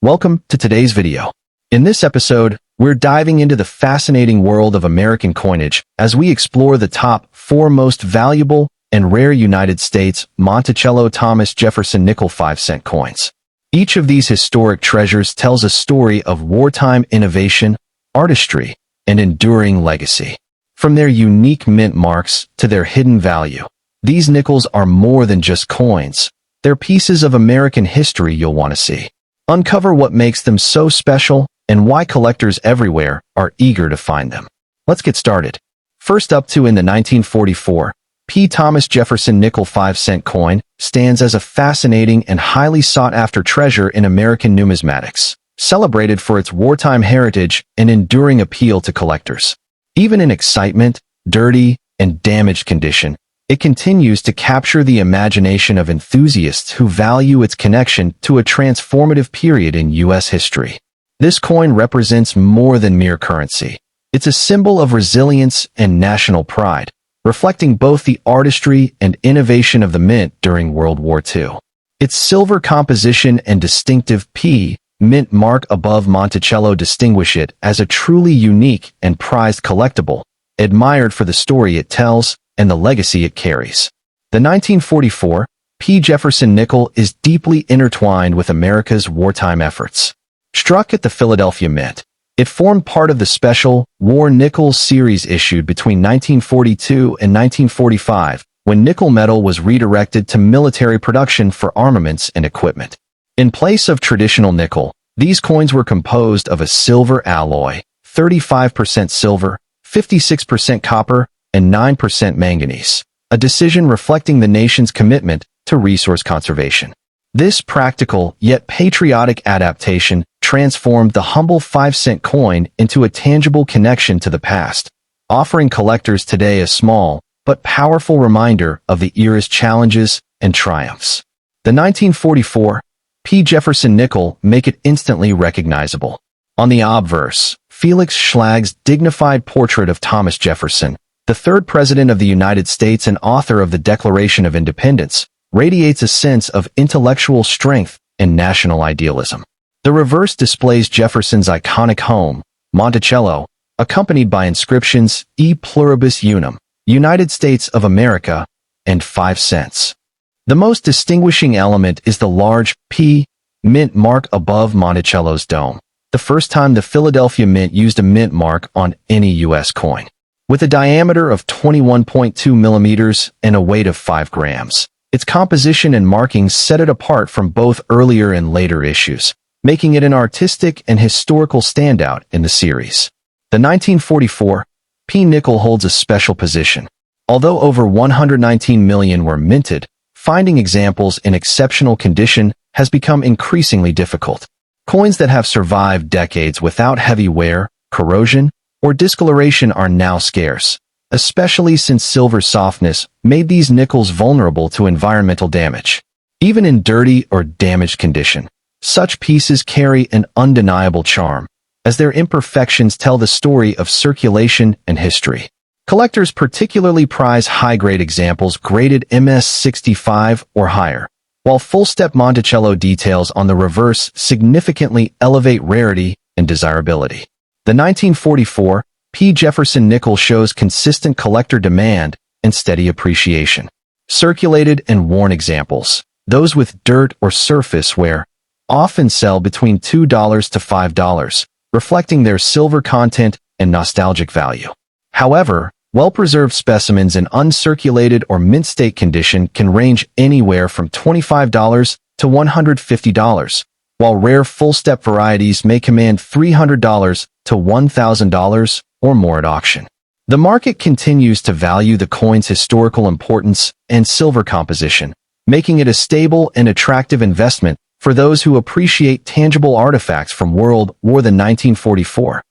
Welcome to today's video. In this episode, we're diving into the fascinating world of American coinage as we explore the top 4 most valuable and rare United States Monticello Thomas Jefferson Nickel 5-cent coins. Each of these historic treasures tells a story of wartime innovation, artistry, and enduring legacy. From their unique mint marks to their hidden value, these nickels are more than just coins. They're pieces of American history you'll want to see. Uncover what makes them so special and why collectors everywhere are eager to find them. Let's get started. First up, in the 1944, P. Thomas Jefferson Nickel 5-cent coin stands as a fascinating and highly sought-after treasure in American numismatics, celebrated for its wartime heritage and enduring appeal to collectors. Even in excitement, dirty, and damaged condition, it continues to capture the imagination of enthusiasts who value its connection to a transformative period in U.S. history. This coin represents more than mere currency. It's a symbol of resilience and national pride, reflecting both the artistry and innovation of the mint during World War II. Its silver composition and distinctive P mint mark above Monticello distinguish it as a truly unique and prized collectible, admired for the story it tells and the legacy it carries. The 1944 P. Jefferson Nickel is deeply intertwined with America's wartime efforts. Struck at the Philadelphia Mint, it formed part of the special War Nickels series issued between 1942 and 1945, when nickel metal was redirected to military production for armaments and equipment. In place of traditional nickel, these coins were composed of a silver alloy, 35% silver, 56% copper, and 9% manganese, a decision reflecting the nation's commitment to resource conservation. This practical yet patriotic adaptation transformed the humble 5-cent coin into a tangible connection to the past, offering collectors today a small but powerful reminder of the era's challenges and triumphs. The 1944 P. Jefferson Nickel make it instantly recognizable. On the obverse, Felix Schlag's dignified portrait of Thomas Jefferson, the third President of the United States and author of the Declaration of Independence, radiates a sense of intellectual strength and national idealism. The reverse displays Jefferson's iconic home, Monticello, accompanied by inscriptions E Pluribus Unum, United States of America, and 5 cents. The most distinguishing element is the large P mint mark above Monticello's dome, the first time the Philadelphia Mint used a mint mark on any U.S. coin. With a diameter of 21.2 millimeters and a weight of 5 grams, its composition and markings set it apart from both earlier and later issues, making it an artistic and historical standout in the series. The 1944 P nickel holds a special position. Although over 119 million were minted, finding examples in exceptional condition has become increasingly difficult. Coins that have survived decades without heavy wear, corrosion, or discoloration are now scarce, especially since silver's softness made these nickels vulnerable to environmental damage. Even in dirty or damaged condition, such pieces carry an undeniable charm, as their imperfections tell the story of circulation and history. Collectors particularly prize high-grade examples graded MS-65 or higher, while full-step Monticello details on the reverse significantly elevate rarity and desirability. The 1944 P. Jefferson Nickel shows consistent collector demand and steady appreciation. Circulated and worn examples, those with dirt or surface wear, often sell between $2 to $5, reflecting their silver content and nostalgic value. However, well-preserved specimens in uncirculated or mint-state condition can range anywhere from $25 to $150, while rare full-step varieties may command $300 to $1,000 or more at auction. The market continues to value the coin's historical importance and silver composition, making it a stable and attractive investment for those who appreciate tangible artifacts from World War. The 1944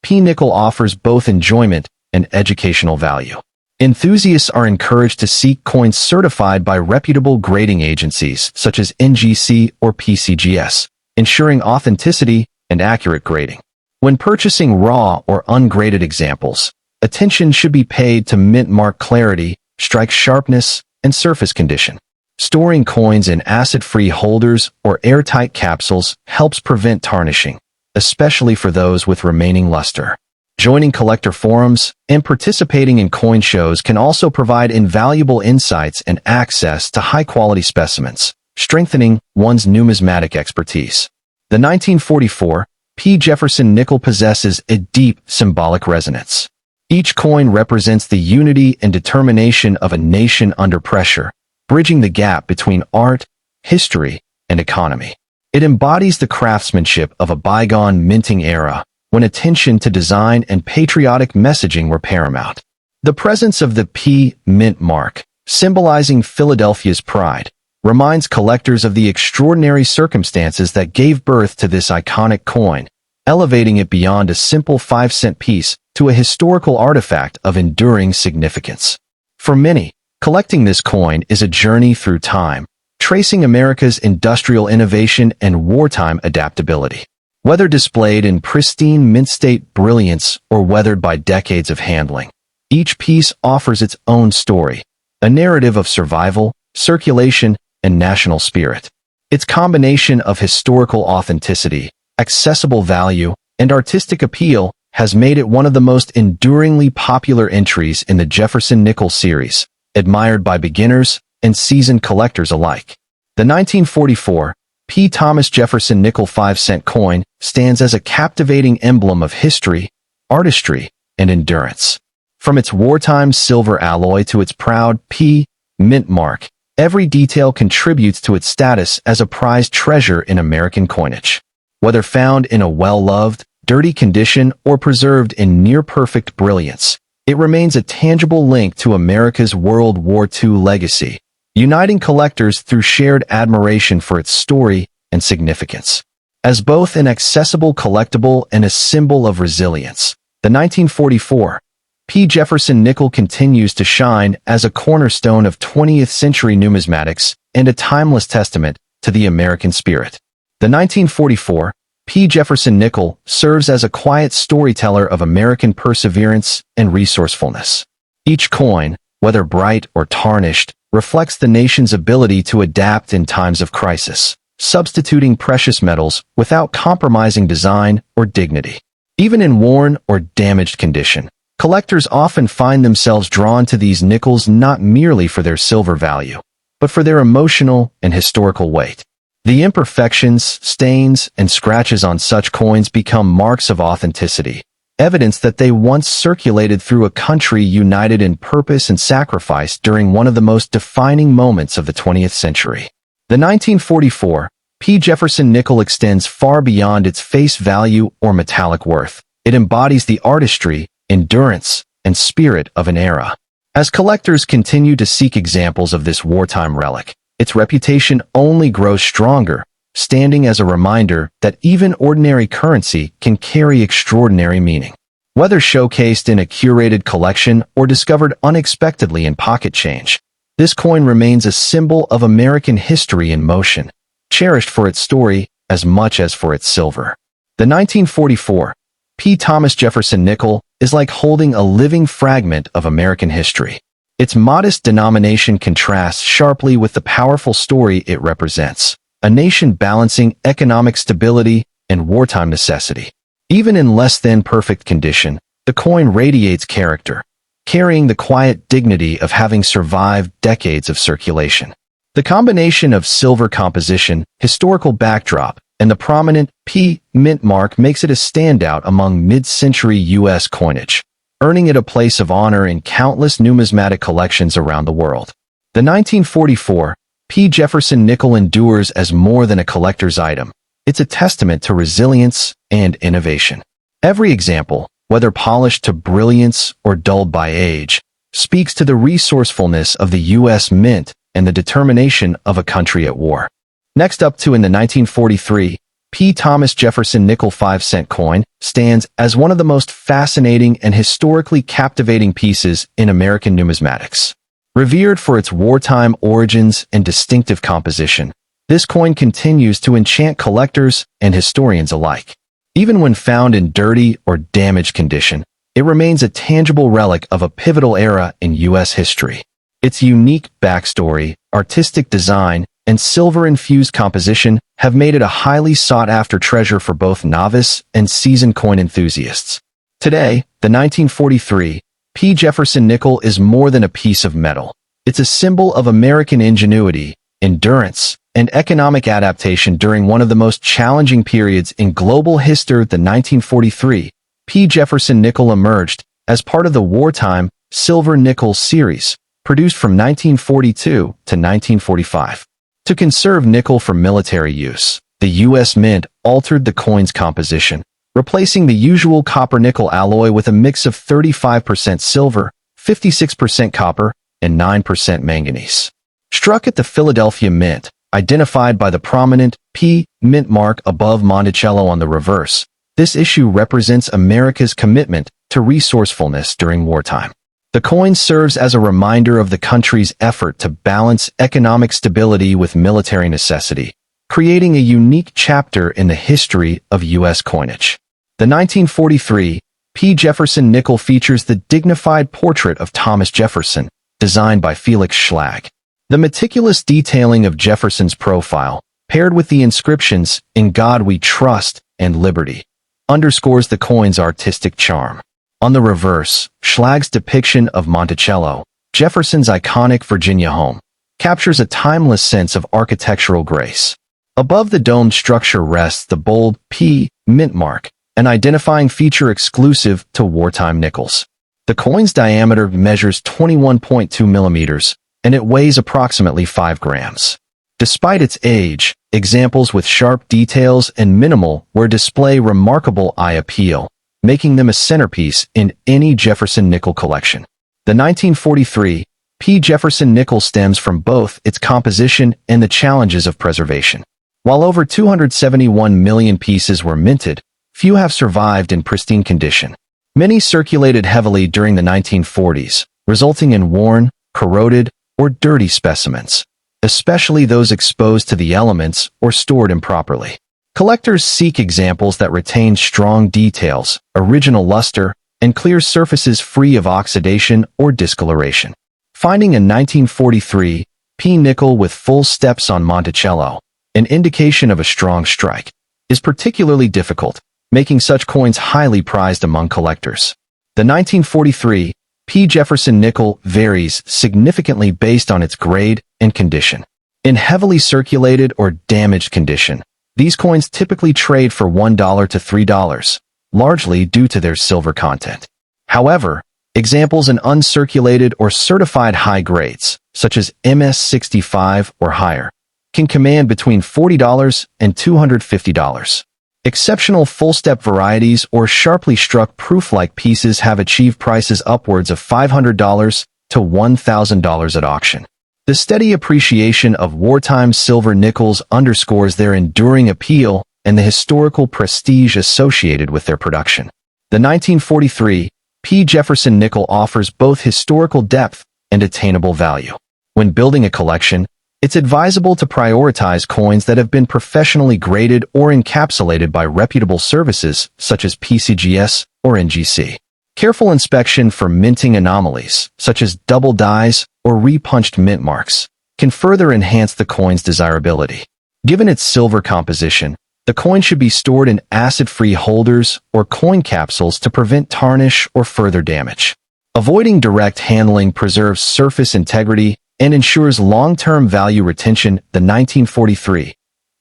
P nickel offers both enjoyment and educational value. Enthusiasts are encouraged to seek coins certified by reputable grading agencies such as NGC or PCGS, ensuring authenticity and accurate grading. When purchasing raw or ungraded examples, attention should be paid to mint mark clarity, strike sharpness, and surface condition. Storing coins in acid-free holders or airtight capsules helps prevent tarnishing, especially for those with remaining luster. Joining collector forums and participating in coin shows can also provide invaluable insights and access to high-quality specimens, strengthening one's numismatic expertise. The 1944 P. Jefferson nickel possesses a deep symbolic resonance. Each coin represents the unity and determination of a nation under pressure, bridging the gap between art, history, and economy. It embodies the craftsmanship of a bygone minting era, when attention to design and patriotic messaging were paramount. The presence of the P mint mark, symbolizing Philadelphia's pride, reminds collectors of the extraordinary circumstances that gave birth to this iconic coin, elevating it beyond a simple 5-cent piece to a historical artifact of enduring significance. For many, collecting this coin is a journey through time, tracing America's industrial innovation and wartime adaptability. Whether displayed in pristine mint-state brilliance or weathered by decades of handling, each piece offers its own story, a narrative of survival, circulation, and national spirit. Its combination of historical authenticity, accessible value, and artistic appeal has made it one of the most enduringly popular entries in the Jefferson Nickel series, admired by beginners and seasoned collectors alike. The 1944 P. Thomas Jefferson Nickel 5-cent coin stands as a captivating emblem of history, artistry, and endurance. From its wartime silver alloy to its proud P. mint mark, every detail contributes to its status as a prized treasure in American coinage. Whether found in a well-loved, dirty condition or preserved in near-perfect brilliance, it remains a tangible link to America's World War II legacy, uniting collectors through shared admiration for its story and significance. As both an accessible collectible and a symbol of resilience, the 1944 P. Jefferson Nickel continues to shine as a cornerstone of 20th-century numismatics and a timeless testament to the American spirit. The 1944 P. Jefferson Nickel serves as a quiet storyteller of American perseverance and resourcefulness. Each coin, whether bright or tarnished, reflects the nation's ability to adapt in times of crisis, substituting precious metals without compromising design or dignity. Even in worn or damaged condition, collectors often find themselves drawn to these nickels not merely for their silver value, but for their emotional and historical weight. The imperfections, stains, and scratches on such coins become marks of authenticity, evidence that they once circulated through a country united in purpose and sacrifice during one of the most defining moments of the 20th century. The 1944 P. Jefferson Nickel extends far beyond its face value or metallic worth. It embodies the artistry, endurance, and spirit of an era. As collectors continue to seek examples of this wartime relic, its reputation only grows stronger, standing as a reminder that even ordinary currency can carry extraordinary meaning. Whether showcased in a curated collection or discovered unexpectedly in pocket change, this coin remains a symbol of American history in motion, cherished for its story as much as for its silver. The 1944 P. Thomas Jefferson Nickel is like holding a living fragment of American history. Its modest denomination contrasts sharply with the powerful story it represents, a nation balancing economic stability and wartime necessity. Even in less than perfect condition, the coin radiates character, carrying the quiet dignity of having survived decades of circulation. The combination of silver composition, historical backdrop, and the prominent P. mint mark makes it a standout among mid-century U.S. coinage, earning it a place of honor in countless numismatic collections around the world. The 1944 P. Jefferson Nickel endures as more than a collector's item. It's a testament to resilience and innovation. Every example, whether polished to brilliance or dulled by age, speaks to the resourcefulness of the U.S. Mint and the determination of a country at war. Next up to in the 1943, P. Thomas Jefferson Nickel 5-cent coin stands as one of the most fascinating and historically captivating pieces in American numismatics. Revered for its wartime origins and distinctive composition, this coin continues to enchant collectors and historians alike. Even when found in dirty or damaged condition, it remains a tangible relic of a pivotal era in U.S. history. Its unique backstory, artistic design, and silver-infused composition have made it a highly sought-after treasure for both novice and seasoned coin enthusiasts. Today, the 1943 P. Jefferson nickel is more than a piece of metal. It's a symbol of American ingenuity, endurance, and economic adaptation during one of the most challenging periods in global history. The 1943 P. Jefferson nickel emerged as part of the Wartime Silver Nickel series, produced from 1942 to 1945. To conserve nickel for military use, the U.S. Mint altered the coin's composition, replacing the usual copper-nickel alloy with a mix of 35% silver, 56% copper, and 9% manganese. Struck at the Philadelphia Mint, identified by the prominent P. Mint mark above Monticello on the reverse, this issue represents America's commitment to resourcefulness during wartime. The coin serves as a reminder of the country's effort to balance economic stability with military necessity, creating a unique chapter in the history of U.S. coinage. The 1943 P. Jefferson nickel features the dignified portrait of Thomas Jefferson, designed by Felix Schlag. The meticulous detailing of Jefferson's profile, paired with the inscriptions, "In God We Trust" and "Liberty," underscores the coin's artistic charm. On the reverse, Schlag's depiction of Monticello, Jefferson's iconic Virginia home, captures a timeless sense of architectural grace. Above the domed structure rests the bold P. Mint mark, an identifying feature exclusive to wartime nickels. The coin's diameter measures 21.2 millimeters, and it weighs approximately 5 grams. Despite its age, examples with sharp details and minimal wear display remarkable eye appeal, making them a centerpiece in any Jefferson Nickel collection. The 1943 P. Jefferson Nickel stems from both its composition and the challenges of preservation. While over 271 million pieces were minted, few have survived in pristine condition. Many circulated heavily during the 1940s, resulting in worn, corroded, or dirty specimens, especially those exposed to the elements or stored improperly. Collectors seek examples that retain strong details, original luster, and clear surfaces free of oxidation or discoloration. Finding a 1943 P. nickel with full steps on Monticello, an indication of a strong strike, is particularly difficult, making such coins highly prized among collectors. The 1943 P. Jefferson nickel varies significantly based on its grade and condition. In heavily circulated or damaged condition, these coins typically trade for $1 to $3, largely due to their silver content. However, examples in uncirculated or certified high grades, such as MS65 or higher, can command between $40 and $250. Exceptional full-step varieties or sharply struck proof-like pieces have achieved prices upwards of $500 to $1,000 at auction. The steady appreciation of wartime silver nickels underscores their enduring appeal and the historical prestige associated with their production. The 1943 P. Jefferson nickel offers both historical depth and attainable value. When building a collection, it's advisable to prioritize coins that have been professionally graded or encapsulated by reputable services such as PCGS or NGC. Careful inspection for minting anomalies, such as double dies or repunched mint marks, can further enhance the coin's desirability. Given its silver composition, the coin should be stored in acid-free holders or coin capsules to prevent tarnish or further damage. Avoiding direct handling preserves surface integrity and ensures long-term value retention. The 1943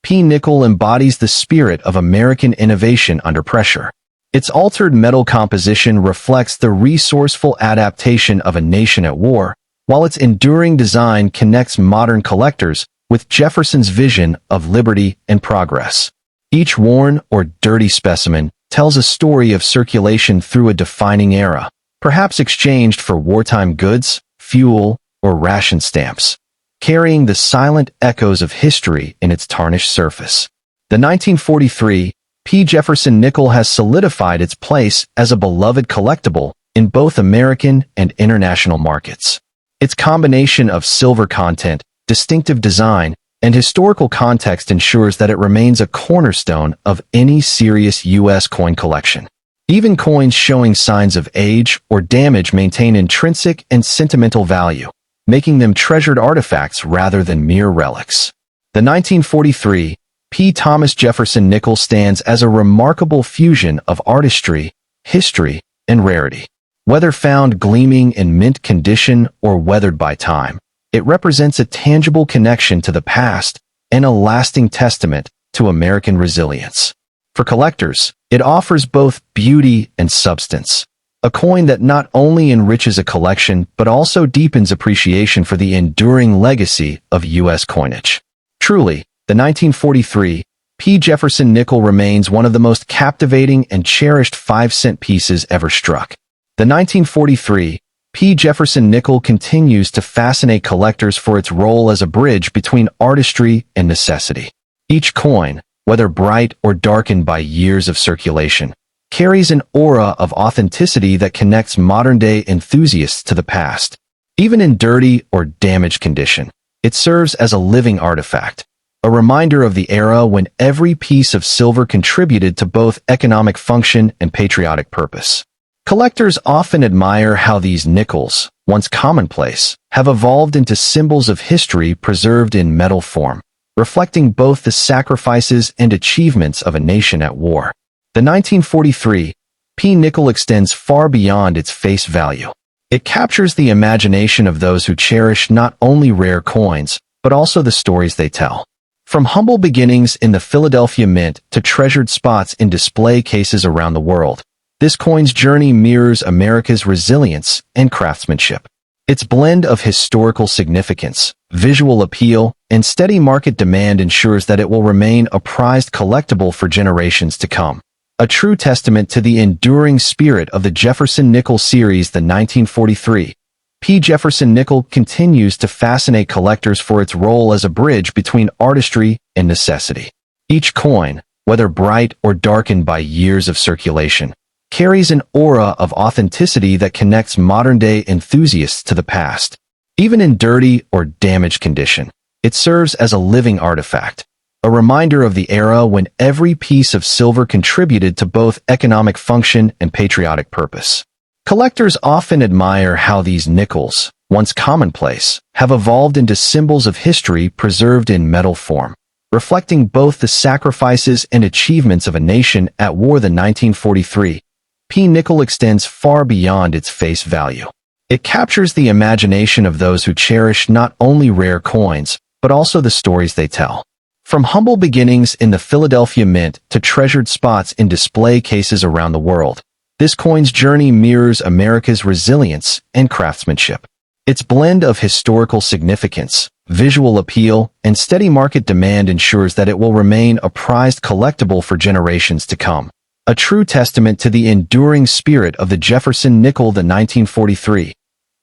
P. nickel embodies the spirit of American innovation under pressure. Its altered metal composition reflects the resourceful adaptation of a nation at war, while its enduring design connects modern collectors with Jefferson's vision of liberty and progress. Each worn or dirty specimen tells a story of circulation through a defining era, perhaps exchanged for wartime goods, fuel, or ration stamps, carrying the silent echoes of history in its tarnished surface. The 1943 P. Jefferson nickel has solidified its place as a beloved collectible in both American and international markets. Its combination of silver content, distinctive design, and historical context ensures that it remains a cornerstone of any serious U.S. coin collection. Even coins showing signs of age or damage maintain intrinsic and sentimental value, making them treasured artifacts rather than mere relics. The 1943 P. Thomas Jefferson nickel stands as a remarkable fusion of artistry, history, and rarity. Whether found gleaming in mint condition or weathered by time, it represents a tangible connection to the past and a lasting testament to American resilience. For collectors, it offers both beauty and substance, a coin that not only enriches a collection but also deepens appreciation for the enduring legacy of U.S. coinage. Truly, the 1943 P. Jefferson nickel remains one of the most captivating and cherished 5-cent pieces ever struck. The 1943 P. Jefferson nickel continues to fascinate collectors for its role as a bridge between artistry and necessity. Each coin, whether bright or darkened by years of circulation, carries an aura of authenticity that connects modern-day enthusiasts to the past. Even in dirty or damaged condition, it serves as a living artifact, a reminder of the era when every piece of silver contributed to both economic function and patriotic purpose. Collectors often admire how these nickels, once commonplace, have evolved into symbols of history preserved in metal form, reflecting both the sacrifices and achievements of a nation at war. The 1943 P. nickel extends far beyond its face value. It captures the imagination of those who cherish not only rare coins, but also the stories they tell. From humble beginnings in the Philadelphia Mint to treasured spots in display cases around the world, this coin's journey mirrors America's resilience and craftsmanship. Its blend of historical significance, visual appeal, and steady market demand ensures that it will remain a prized collectible for generations to come. A true testament to the enduring spirit of the Jefferson Nickel series. The 1943 P. Jefferson nickel continues to fascinate collectors for its role as a bridge between artistry and necessity. Each coin, whether bright or darkened by years of circulation, carries an aura of authenticity that connects modern-day enthusiasts to the past. Even in dirty or damaged condition, it serves as a living artifact, a reminder of the era when every piece of silver contributed to both economic function and patriotic purpose. Collectors often admire how these nickels, once commonplace, have evolved into symbols of history preserved in metal form, reflecting both the sacrifices and achievements of a nation at war. The 1943 P. nickel extends far beyond its face value. It captures the imagination of those who cherish not only rare coins, but also the stories they tell. From humble beginnings in the Philadelphia Mint to treasured spots in display cases around the world, this coin's journey mirrors America's resilience and craftsmanship. Its blend of historical significance, visual appeal, and steady market demand ensures that it will remain a prized collectible for generations to come. A true testament to the enduring spirit of the Jefferson Nickel. The 1943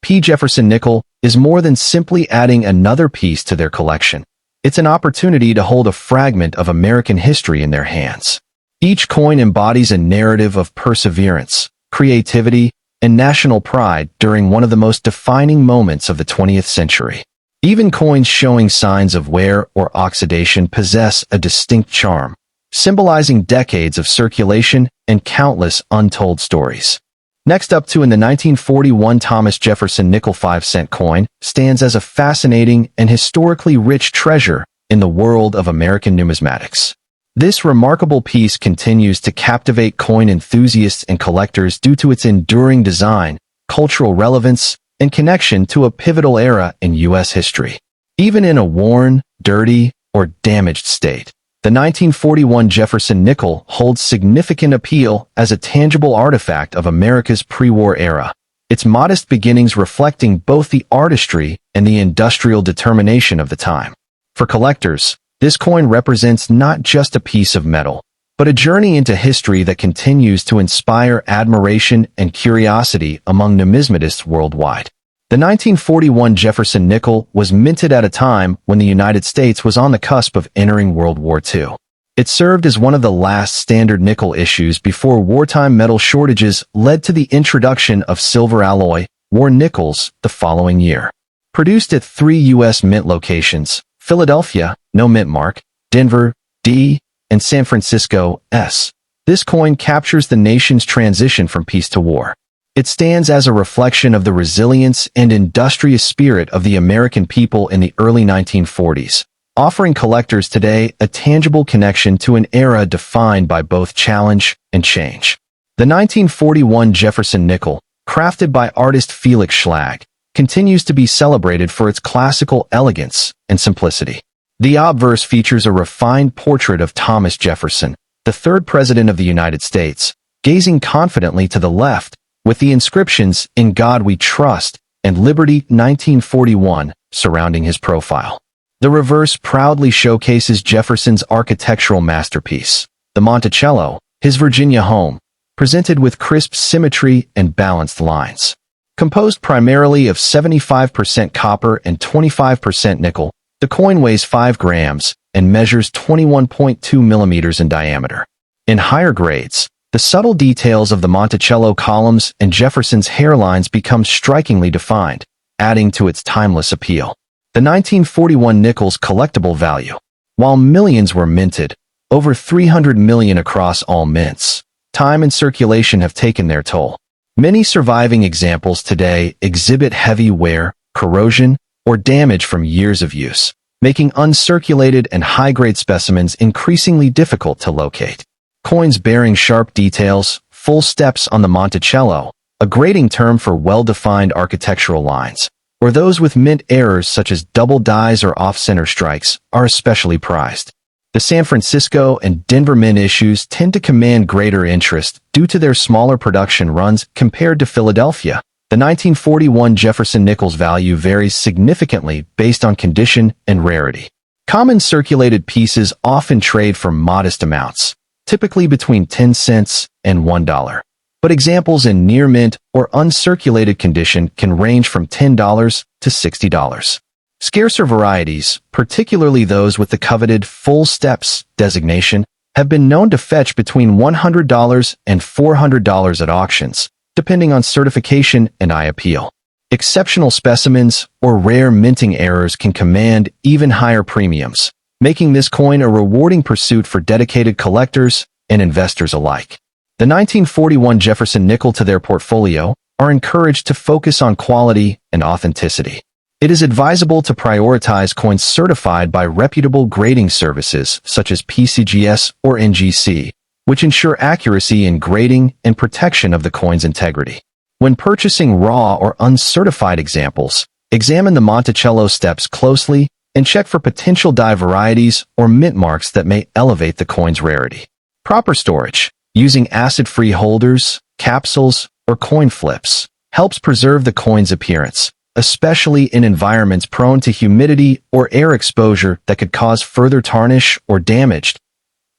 P. Jefferson Nickel is more than simply adding another piece to their collection. It's an opportunity to hold a fragment of American history in their hands. Each coin embodies a narrative of perseverance, creativity, and national pride during one of the most defining moments of the 20th century. Even coins showing signs of wear or oxidation possess a distinct charm, symbolizing decades of circulation and countless untold stories. Next up in the 1941 Thomas Jefferson Nickel 5-cent coin stands as a fascinating and historically rich treasure in the world of American numismatics. This remarkable piece continues to captivate coin enthusiasts and collectors due to its enduring design, cultural relevance, and connection to a pivotal era in U.S. history. Even in a worn, dirty, or damaged state, the 1941 Jefferson Nickel holds significant appeal as a tangible artifact of America's pre-war era, its modest beginnings reflecting both the artistry and the industrial determination of the time. For collectors, this coin represents not just a piece of metal, but a journey into history that continues to inspire admiration and curiosity among numismatists worldwide. The 1941 Jefferson Nickel was minted at a time when the United States was on the cusp of entering World War II. It served as one of the last standard nickel issues before wartime metal shortages led to the introduction of silver alloy, war nickels, the following year. Produced at 3 U.S. mint locations, Philadelphia, no mint mark, Denver, D, and San Francisco, S. This coin captures the nation's transition from peace to war. It stands as a reflection of the resilience and industrious spirit of the American people in the early 1940s, offering collectors today a tangible connection to an era defined by both challenge and change. The 1941 Jefferson Nickel, crafted by artist Felix Schlag, continues to be celebrated for its classical elegance and simplicity. The obverse features a refined portrait of Thomas Jefferson, the third president of the United States, gazing confidently to the left, with the inscriptions "In God We Trust" and "Liberty 1941" surrounding his profile. The reverse proudly showcases Jefferson's architectural masterpiece, the Monticello, his Virginia home, presented with crisp symmetry and balanced lines. Composed primarily of 75% copper and 25% nickel, the coin weighs 5 grams and measures 21.2 millimeters in diameter. In higher grades, the subtle details of the Monticello columns and Jefferson's hairlines become strikingly defined, adding to its timeless appeal. The 1941 nickel's collectible value. While millions were minted, over 300 million across all mints, time and circulation have taken their toll. Many surviving examples today exhibit heavy wear, corrosion, or damage from years of use, making uncirculated and high-grade specimens increasingly difficult to locate. Coins bearing sharp details, full steps on the Monticello, a grading term for well-defined architectural lines, or those with mint errors such as double dies or off-center strikes, are especially prized. The San Francisco and Denver mint issues tend to command greater interest due to their smaller production runs compared to Philadelphia. The 1941 Jefferson Nickel's value varies significantly based on condition and rarity. Common circulated pieces often trade for modest amounts, typically between 10 cents and $1. But examples in near mint or uncirculated condition can range from $10 to $60. Scarcer varieties, particularly those with the coveted full steps designation, have been known to fetch between $100 and $400 at auctions, depending on certification and eye appeal. Exceptional specimens or rare minting errors can command even higher premiums, making this coin a rewarding pursuit for dedicated collectors and investors alike. The 1941 Jefferson Nickel to their portfolio are encouraged to focus on quality and authenticity. It is advisable to prioritize coins certified by reputable grading services such as PCGS or NGC, which ensure accuracy in grading and protection of the coin's integrity. When purchasing raw or uncertified examples, examine the Monticello steps closely and check for potential die varieties or mint marks that may elevate the coin's rarity. Proper storage, using acid-free holders, capsules, or coin flips, helps preserve the coin's appearance, especially in environments prone to humidity or air exposure that could cause further tarnish or damage.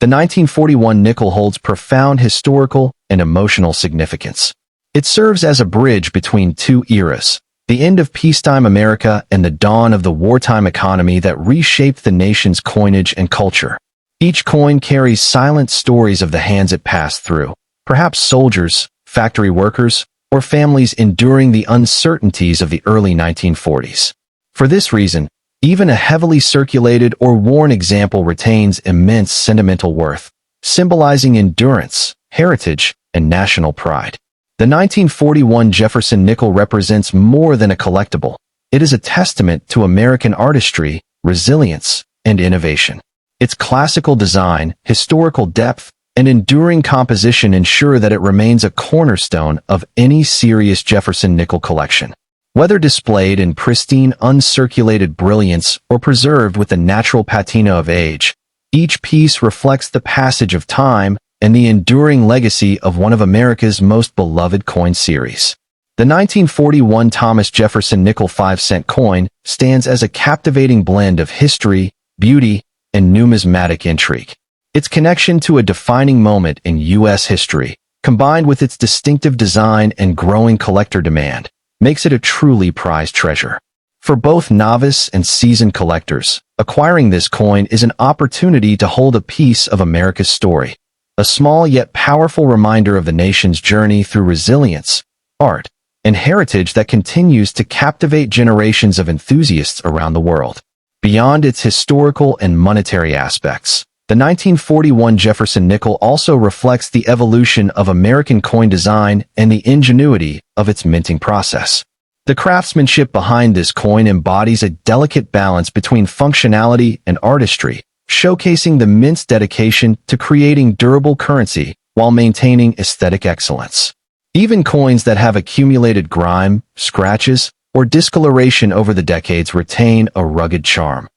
The 1941 nickel holds profound historical and emotional significance. It serves as a bridge between two eras, the end of peacetime America and the dawn of the wartime economy that reshaped the nation's coinage and culture. Each coin carries silent stories of the hands it passed through, perhaps soldiers, factory workers, or families enduring the uncertainties of the early 1940s. For this reason, even a heavily circulated or worn example retains immense sentimental worth, symbolizing endurance, heritage, and national pride. The 1941 Jefferson Nickel represents more than a collectible. It is a testament to American artistry, resilience, and innovation. Its classical design, historical depth, and enduring composition ensure that it remains a cornerstone of any serious Jefferson Nickel collection. Whether displayed in pristine, uncirculated brilliance or preserved with the natural patina of age, each piece reflects the passage of time and the enduring legacy of one of America's most beloved coin series. The 1941 Thomas Jefferson Nickel 5-cent coin stands as a captivating blend of history, beauty, and numismatic intrigue. Its connection to a defining moment in U.S. history, combined with its distinctive design and growing collector demand, makes it a truly prized treasure. For both novice and seasoned collectors, acquiring this coin is an opportunity to hold a piece of America's story, a small yet powerful reminder of the nation's journey through resilience, art, and heritage that continues to captivate generations of enthusiasts around the world. Beyond its historical and monetary aspects, The 1941 Jefferson nickel also reflects the evolution of American coin design and the ingenuity of its minting process. The craftsmanship behind this coin embodies a delicate balance between functionality and artistry, showcasing the mint's dedication to creating durable currency while maintaining aesthetic excellence. Even coins that have accumulated grime, scratches, or discoloration over the decades retain a rugged charm,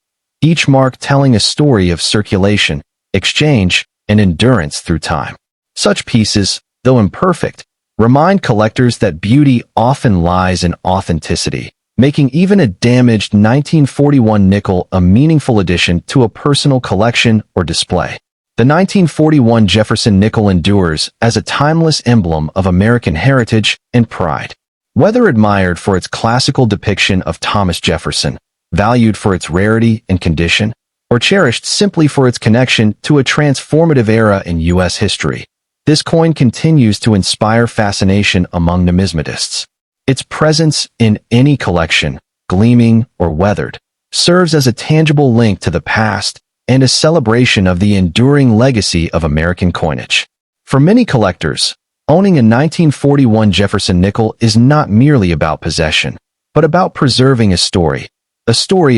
each mark telling a story of circulation, exchange, and endurance through time. Such pieces, though imperfect, remind collectors that beauty often lies in authenticity, making even a damaged 1941 nickel a meaningful addition to a personal collection or display. The 1941 Jefferson nickel endures as a timeless emblem of American heritage and pride. Whether admired for its classical depiction of Thomas Jefferson, valued for its rarity and condition, or cherished simply for its connection to a transformative era in U.S. history, this coin continues to inspire fascination among numismatists. Its presence in any collection, gleaming or weathered, serves as a tangible link to the past and a celebration of the enduring legacy of American coinage. For many collectors, owning a 1941 Jefferson nickel is not merely about possession, but about preserving a story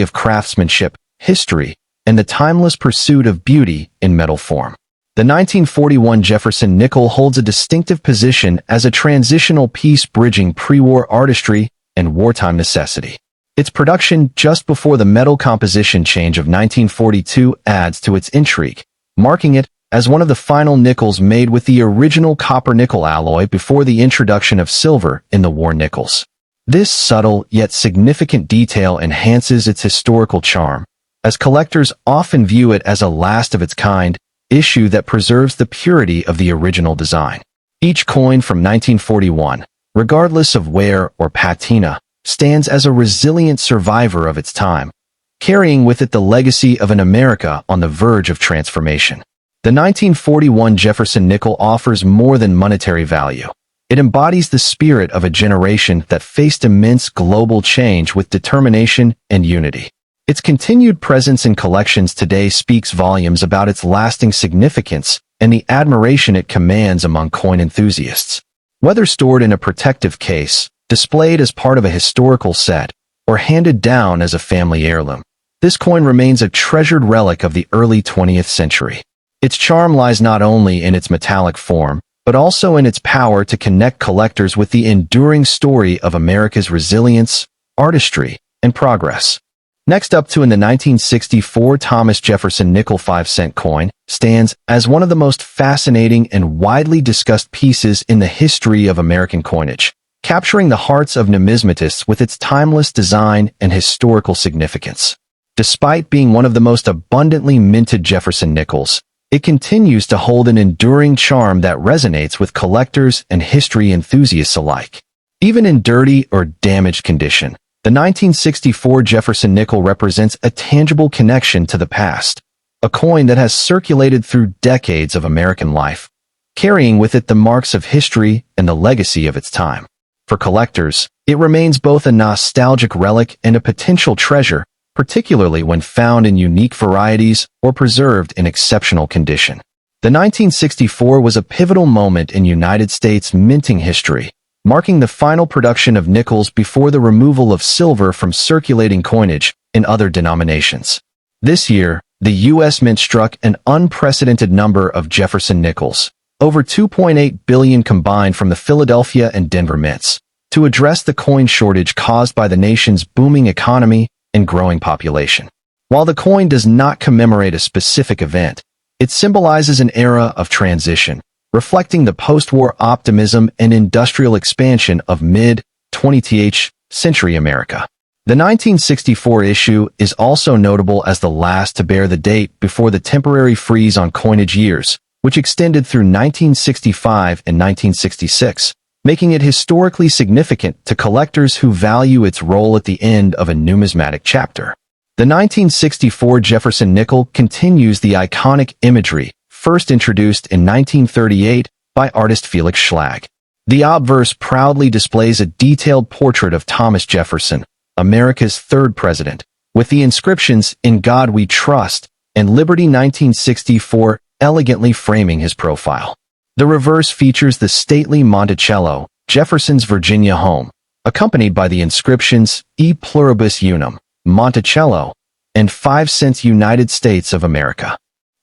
of craftsmanship, history, and the timeless pursuit of beauty in metal form. The 1941 Jefferson nickel holds a distinctive position as a transitional piece bridging pre-war artistry and wartime necessity. Its production just before the metal composition change of 1942 adds to its intrigue, marking it as one of the final nickels made with the original copper-nickel alloy before the introduction of silver in the war nickels. This subtle yet significant detail enhances its historical charm, as collectors often view it as a last-of-its-kind issue that preserves the purity of the original design. Each coin from 1941, regardless of wear or patina, stands as a resilient survivor of its time, carrying with it the legacy of an America on the verge of transformation. The 1941 Jefferson nickel offers more than monetary value. It embodies the spirit of a generation that faced immense global change with determination and unity. Its continued presence in collections today speaks volumes about its lasting significance and the admiration it commands among coin enthusiasts. Whether stored in a protective case, displayed as part of a historical set, or handed down as a family heirloom, this coin remains a treasured relic of the early 20th century. Its charm lies not only in its metallic form, but also in its power to connect collectors with the enduring story of America's resilience, artistry, and progress. Next up in the 1964 Thomas Jefferson nickel 5-cent coin stands as one of the most fascinating and widely discussed pieces in the history of American coinage, capturing the hearts of numismatists with its timeless design and historical significance. Despite being one of the most abundantly minted Jefferson nickels, it continues to hold an enduring charm that resonates with collectors and history enthusiasts alike. Even in dirty or damaged condition, the 1964 Jefferson nickel represents a tangible connection to the past, a coin that has circulated through decades of American life, carrying with it the marks of history and the legacy of its time. For collectors, it remains both a nostalgic relic and a potential treasure, particularly when found in unique varieties or preserved in exceptional condition. The 1964 was a pivotal moment in United States minting history, marking the final production of nickels before the removal of silver from circulating coinage in other denominations. This year, the U.S. Mint struck an unprecedented number of Jefferson nickels, over 2.8 billion combined from the Philadelphia and Denver mints, to address the coin shortage caused by the nation's booming economy and growing population. While the coin does not commemorate a specific event, it symbolizes an era of transition, reflecting the post-war optimism and industrial expansion of mid-20th century America. The 1964 issue is also notable as the last to bear the date before the temporary freeze on coinage years, which extended through 1965 and 1966, making it historically significant to collectors who value its role at the end of a numismatic chapter. The 1964 Jefferson nickel continues the iconic imagery first introduced in 1938 by artist Felix Schlag. The obverse proudly displays a detailed portrait of Thomas Jefferson, America's third president, with the inscriptions "In God We Trust" and Liberty 1964 elegantly framing his profile. The reverse features the stately Monticello, Jefferson's Virginia home, accompanied by the inscriptions E Pluribus Unum, Monticello, and 5 cents United States of America.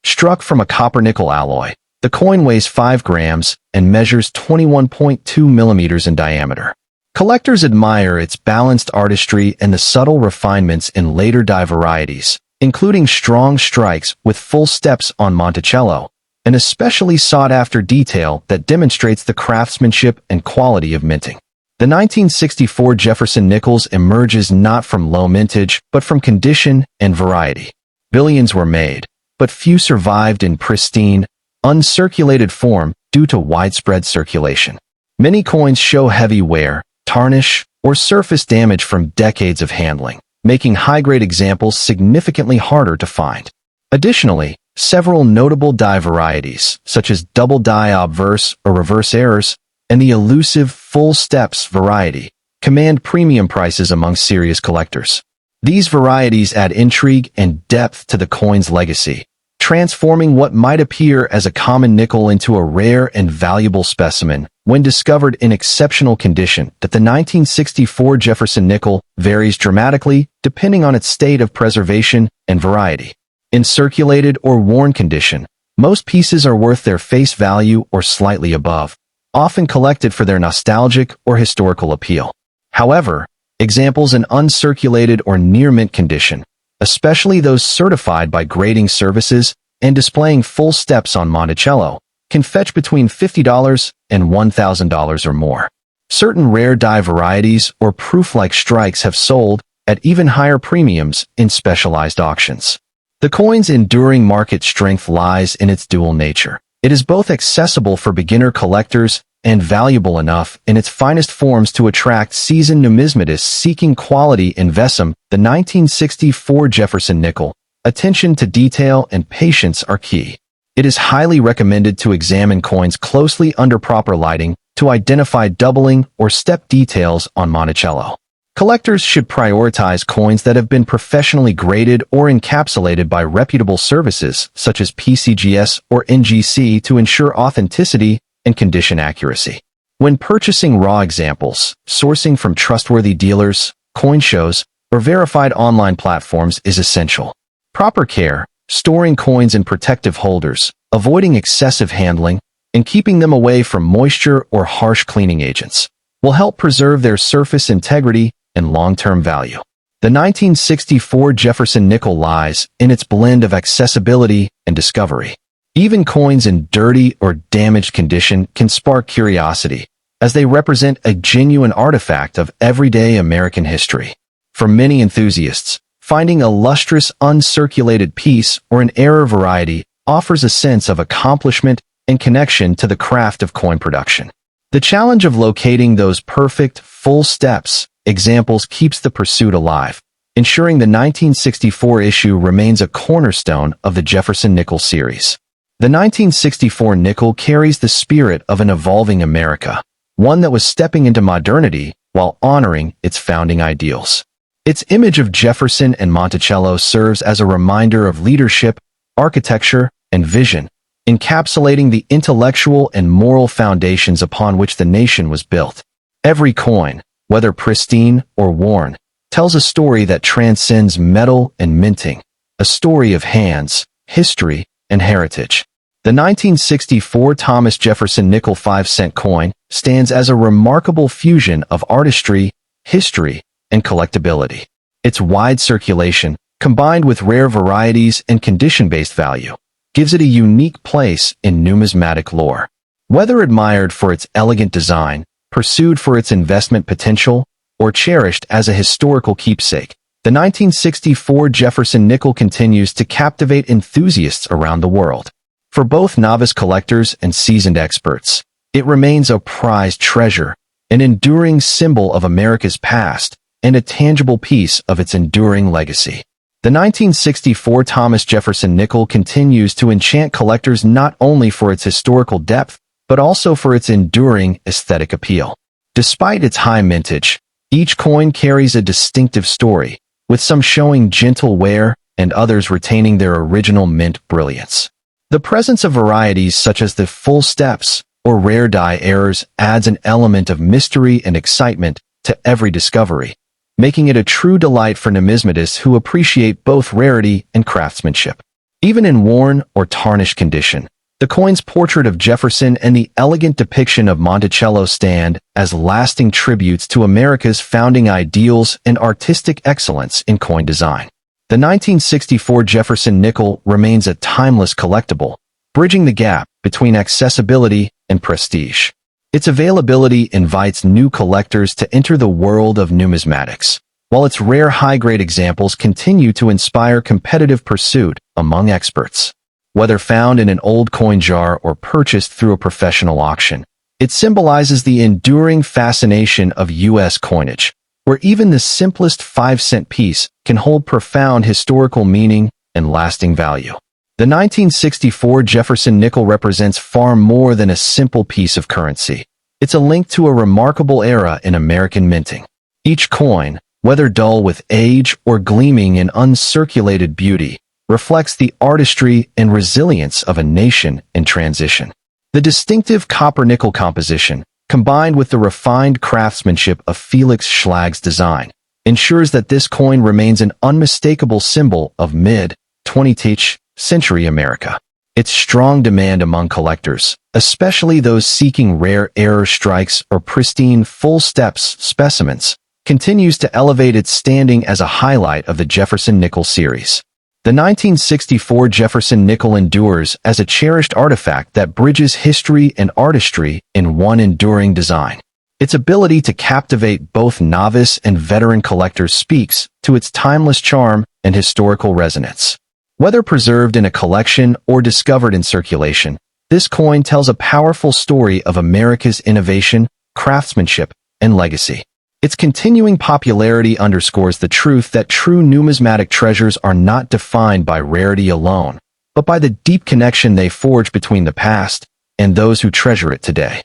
Struck from a copper-nickel alloy, the coin weighs 5 grams and measures 21.2 millimeters in diameter. Collectors admire its balanced artistry and the subtle refinements in later die varieties, including strong strikes with full steps on Monticello, an especially sought-after detail that demonstrates the craftsmanship and quality of minting. The 1964 Jefferson Nickels emerges not from low mintage, but from condition and variety. Billions were made, but few survived in pristine, uncirculated form due to widespread circulation. Many coins show heavy wear, tarnish, or surface damage from decades of handling, making high-grade examples significantly harder to find. Additionally, several notable die varieties, such as double die obverse or reverse errors, and the elusive full steps variety, command premium prices among serious collectors. These varieties add intrigue and depth to the coin's legacy, transforming what might appear as a common nickel into a rare and valuable specimen when discovered in exceptional condition. That the 1964 Jefferson nickel varies dramatically depending on its state of preservation and variety. In circulated or worn condition, most pieces are worth their face value or slightly above, often collected for their nostalgic or historical appeal. However, examples in uncirculated or near-mint condition, especially those certified by grading services and displaying full steps on Monticello, can fetch between $50 and $1,000 or more. Certain rare die varieties or proof-like strikes have sold at even higher premiums in specialized auctions. The coin's enduring market strength lies in its dual nature. It is both accessible for beginner collectors and valuable enough in its finest forms to attract seasoned numismatists seeking quality investment. The 1964 Jefferson nickel, attention to detail and patience are key. It is highly recommended to examine coins closely under proper lighting to identify doubling or step details on Monticello. Collectors should prioritize coins that have been professionally graded or encapsulated by reputable services such as PCGS or NGC to ensure authenticity and condition accuracy. When purchasing raw examples, sourcing from trustworthy dealers, coin shows, or verified online platforms is essential. Proper care, storing coins in protective holders, avoiding excessive handling, and keeping them away from moisture or harsh cleaning agents will help preserve their surface integrity and long-term value. The 1964 Jefferson nickel lies in its blend of accessibility and discovery. Even coins in dirty or damaged condition can spark curiosity, as they represent a genuine artifact of everyday American history. For many enthusiasts, finding a lustrous, uncirculated piece or an error variety offers a sense of accomplishment and connection to the craft of coin production. The challenge of locating those perfect, full steps examples keeps the pursuit alive, ensuring the 1964 issue remains a cornerstone of the Jefferson Nickel series. The 1964 nickel carries the spirit of an evolving America, one that was stepping into modernity while honoring its founding ideals. Its image of Jefferson and Monticello serves as a reminder of leadership, architecture, and vision, encapsulating the intellectual and moral foundations upon which the nation was built. Every coin, whether pristine or worn, tells a story that transcends metal and minting, a story of hands, history, and heritage. The 1964 Thomas Jefferson Nickel 5-cent coin stands as a remarkable fusion of artistry, history, and collectability. Its wide circulation, combined with rare varieties and condition-based value, gives it a unique place in numismatic lore. Whether admired for its elegant design, pursued for its investment potential, or cherished as a historical keepsake, the 1964 Jefferson Nickel continues to captivate enthusiasts around the world. For both novice collectors and seasoned experts, it remains a prized treasure, an enduring symbol of America's past, and a tangible piece of its enduring legacy. The 1964 Thomas Jefferson Nickel continues to enchant collectors not only for its historical depth, but also for its enduring aesthetic appeal. Despite its high mintage, each coin carries a distinctive story, with some showing gentle wear and others retaining their original mint brilliance. The presence of varieties such as the full steps or rare die errors adds an element of mystery and excitement to every discovery, making it a true delight for numismatists who appreciate both rarity and craftsmanship. Even in worn or tarnished condition, the coin's portrait of Jefferson and the elegant depiction of Monticello stand as lasting tributes to America's founding ideals and artistic excellence in coin design. The 1964 Jefferson Nickel remains a timeless collectible, bridging the gap between accessibility and prestige. Its availability invites new collectors to enter the world of numismatics, while its rare high-grade examples continue to inspire competitive pursuit among experts. Whether found in an old coin jar or purchased through a professional auction, it symbolizes the enduring fascination of U.S. coinage, where even the simplest 5-cent piece can hold profound historical meaning and lasting value. The 1964 Jefferson Nickel represents far more than a simple piece of currency. It's a link to a remarkable era in American minting. Each coin, whether dull with age or gleaming in uncirculated beauty, reflects the artistry and resilience of a nation in transition. The distinctive copper-nickel composition, combined with the refined craftsmanship of Felix Schlag's design, ensures that this coin remains an unmistakable symbol of mid-20th century America. Its strong demand among collectors, especially those seeking rare error strikes or pristine full steps specimens, continues to elevate its standing as a highlight of the Jefferson Nickel series. The 1964 Jefferson Nickel endures as a cherished artifact that bridges history and artistry in one enduring design. Its ability to captivate both novice and veteran collectors speaks to its timeless charm and historical resonance. Whether preserved in a collection or discovered in circulation, this coin tells a powerful story of America's innovation, craftsmanship, and legacy. Its continuing popularity underscores the truth that true numismatic treasures are not defined by rarity alone, but by the deep connection they forge between the past and those who treasure it today.